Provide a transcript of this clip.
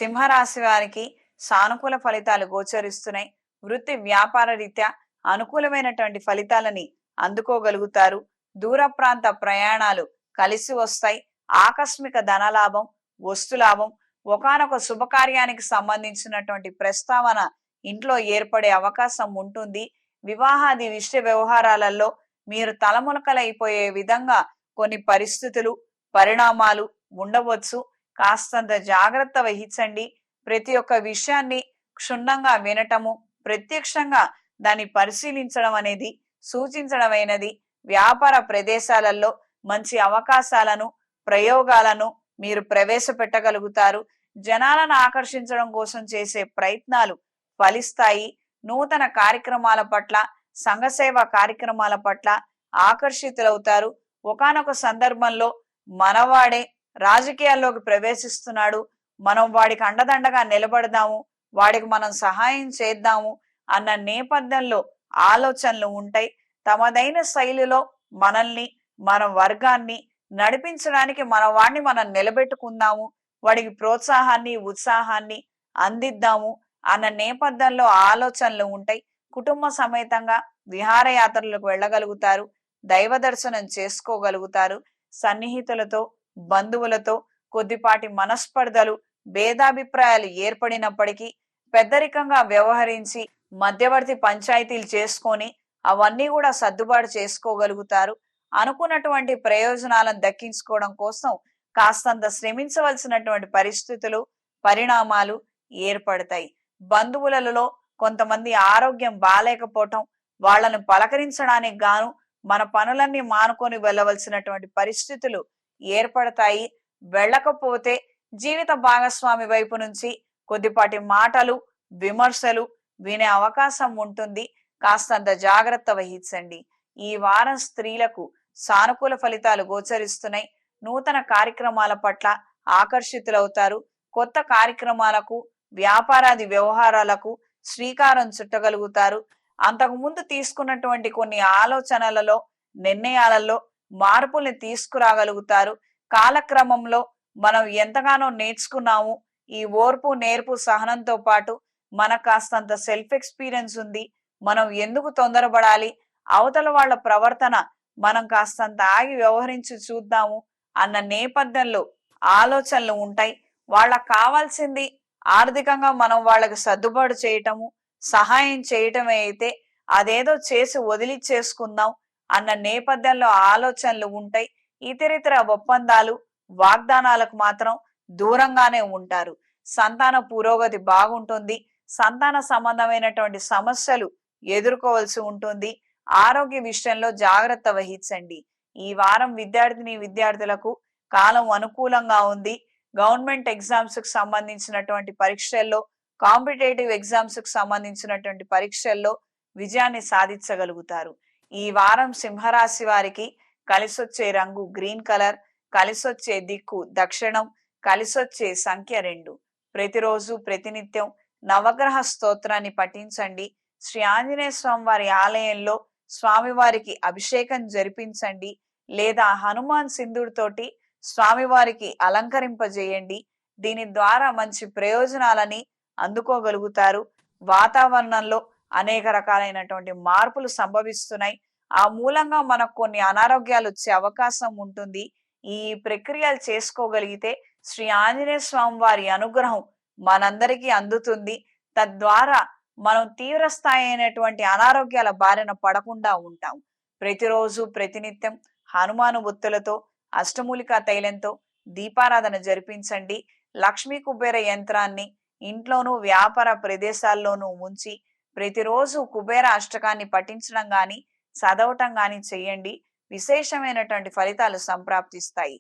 సింహరాశి వారికి సానుకూల ఫలితాలు గోచరిస్తున్నాయి. వృత్తి వ్యాపార రీత్యా అనుకూలమైనటువంటి ఫలితాలని అందుకోగలుగుతారు. దూర ప్రాంత ప్రయాణాలు కలిసి వస్తాయి. ఆకస్మిక ధనలాభం, వస్తులాభం, ఒకానొక శుభకార్యానికి సంబంధించినటువంటి ప్రస్తావన ఇంట్లో ఏర్పడే అవకాశం ఉంటుంది. వివాహాది విషయ వ్యవహారాలలో మీరు తలమునకలైపోయే విధంగా కొన్ని పరిస్థితులు, పరిణామాలు ఉండవచ్చు. కాస్తంత జాగ్రత్త వహించండి. ప్రతి ఒక్క విషయాన్ని క్షుణ్ణంగా వినటము, ప్రత్యక్షంగా దాన్ని పరిశీలించడం అనేది సూచించడమైనది. వ్యాపార ప్రదేశాలలో మంచి అవకాశాలను, ప్రయోగాలను మీరు ప్రవేశపెట్టగలుగుతారు. జనాలను ఆకర్షించడం కోసం చేసే ప్రయత్నాలు ఫలిస్తాయి. నూతన కార్యక్రమాల పట్ల, సంఘసేవ కార్యక్రమాల పట్ల ఆకర్షితులవుతారు. ఒకానొక సందర్భంలో మనవాడే రాజకీయాల్లోకి ప్రవేశిస్తున్నాడు, మనం వాడికి అండదండగా నిలబడదాము, వాడికి మనం సహాయం చేద్దాము అన్న నేపథ్యంలో ఆలోచనలు ఉంటాయి. తమదైన శైలిలో మనల్ని, మన వర్గాన్ని నడిపించడానికి మన వాడిని మనం నిలబెట్టుకుందాము, వాడికి ప్రోత్సాహాన్ని, ఉత్సాహాన్ని అందిద్దాము అన్న నేపథ్యంలో ఆలోచనలు ఉంటాయి. కుటుంబ సమేతంగా విహారయాత్రలకు వెళ్ళగలుగుతారు. దైవ దర్శనం చేసుకోగలుగుతారు. సన్నిహితులతో, బంధువులతో కొద్దిపాటి మనస్పర్ధలు, భేదాభిప్రాయాలు ఏర్పడినప్పటికీ పెద్దరికంగా వ్యవహరించి మధ్యవర్తి పంచాయతీలు చేసుకొని అవన్నీ కూడా సర్దుబాటు చేసుకోగలుగుతారు. అనుకున్నటువంటి ప్రయోజనాలను దక్కించుకోవడం కోసం కాస్తంత శ్రమించవలసినటువంటి పరిస్థితులు, పరిణామాలు ఏర్పడతాయి. బంధువులలో కొంతమంది ఆరోగ్యం బాలేకపోవటం, వాళ్లను పలకరించడానికి గాను మన పనులన్నీ మానుకొని వెళ్ళవలసినటువంటి పరిస్థితులు ఏర్పడతాయి. వెళ్ళకపోతే జీవిత భాగస్వామి వైపు నుంచి కొద్దిపాటి మాటలు, విమర్శలు వినే అవకాశం ఉంటుంది. కాస్తంత జాగ్రత్త వహించండి. ఈ వారం స్త్రీలకు సానుకూల ఫలితాలు గోచరిస్తున్నాయి. నూతన కార్యక్రమాల పట్ల ఆకర్షితులవుతారు. కొత్త కార్యక్రమాలకు, వ్యాపారాది వ్యవహారాలకు శ్రీకారం చుట్టగలుగుతారు. అంతకుముందు తీసుకున్నటువంటి కొన్ని ఆలోచనలలో, నిర్ణయాలలో మార్పుల్ని తీసుకురాగలుగుతారు. కాలక్రమంలో మనం ఎంతగానో నేర్చుకున్నాము. ఈ ఓర్పు, నేర్పు, సహనంతో పాటు మనకు కాస్తంత సెల్ఫ్ ఎక్స్పీరియన్స్ ఉంది. మనం ఎందుకు తొందరపడాలి, అవతల వాళ్ళ ప్రవర్తన మనం కాస్తంత ఆగి వ్యవహరించి చూద్దాము అన్న నేపథ్యంలో ఆలోచనలు ఉంటాయి. వాళ్ళకు కావాల్సింది ఆర్థికంగా మనం వాళ్ళకి సర్దుబాటు చేయటము, సహాయం చేయటమే అయితే అదేదో చేసి వదిలిచ్చేసుకుందాం అన్న నేపథ్యంలో ఆలోచనలు ఉంటాయి. ఇతరితర ఒప్పందాలు, వాగ్దానాలకు మాత్రం దూరంగానే ఉంటారు. సంతాన పురోగతి బాగుంటుంది. సంతాన సంబంధమైనటువంటి సమస్యలు ఎదుర్కోవాల్సి ఉంటుంది. ఆరోగ్య విషయంలో జాగ్రత్త వహించండి. ఈ వారం విద్యార్థులకు కాలం అనుకూలంగా ఉంది. గవర్నమెంట్ ఎగ్జామ్స్ కు సంబంధించినటువంటి పరీక్షల్లో, కాంపిటేటివ్ ఎగ్జామ్స్ కు సంబంధించినటువంటి పరీక్షల్లో విజయాన్ని సాధించగలుగుతారు. ఈ వారం సింహరాశి వారికి కలిసొచ్చే రంగు గ్రీన్ కలర్, కలిసొచ్చే దిక్కు దక్షిణం, కలిసొచ్చే సంఖ్య 2. ప్రతిరోజు ప్రతినిత్యం నవగ్రహ స్తోత్రాన్ని పఠించండి. శ్రీ ఆంజనేయ స్వామి వారి ఆలయంలో స్వామివారికి అభిషేకం జరిపించండి, లేదా హనుమాన్ సింధుడితోటి స్వామివారికి అలంకరింపజేయండి. దీని ద్వారా మంచి ప్రయోజనాలని అందుకోగలుగుతారు. వాతావరణంలో అనేక రకాలైనటువంటి మార్పులు సంభవిస్తున్నాయి. ఆ మూలంగా మనకు కొన్ని అనారోగ్యాలు వచ్చే అవకాశం ఉంటుంది. ఈ ప్రక్రియలు చేసుకోగలిగితే శ్రీ ఆంజనేయ స్వామి వారి అనుగ్రహం మనందరికీ అందుతుంది. తద్వారా మనం తీవ్ర స్థాయి అయినటువంటి అనారోగ్యాల బారిన పడకుండా ఉంటాం. ప్రతిరోజు ప్రతినిత్యం హనుమాను ఒత్తులతో, అష్టమూలికా తైలంతో దీపారాధన జరిపించండి. లక్ష్మీ కుబేర యంత్రాన్ని ఇంట్లోనూ వ్యాపార ప్రదేశాల్లోనూ ఉంచి ప్రతిరోజు కుబేర అష్టకాన్ని పఠించడం గాని, చదవటం గాని చేయండి. విశేషమైనటువంటి ఫలితాలు సంప్రాప్తిస్తాయి.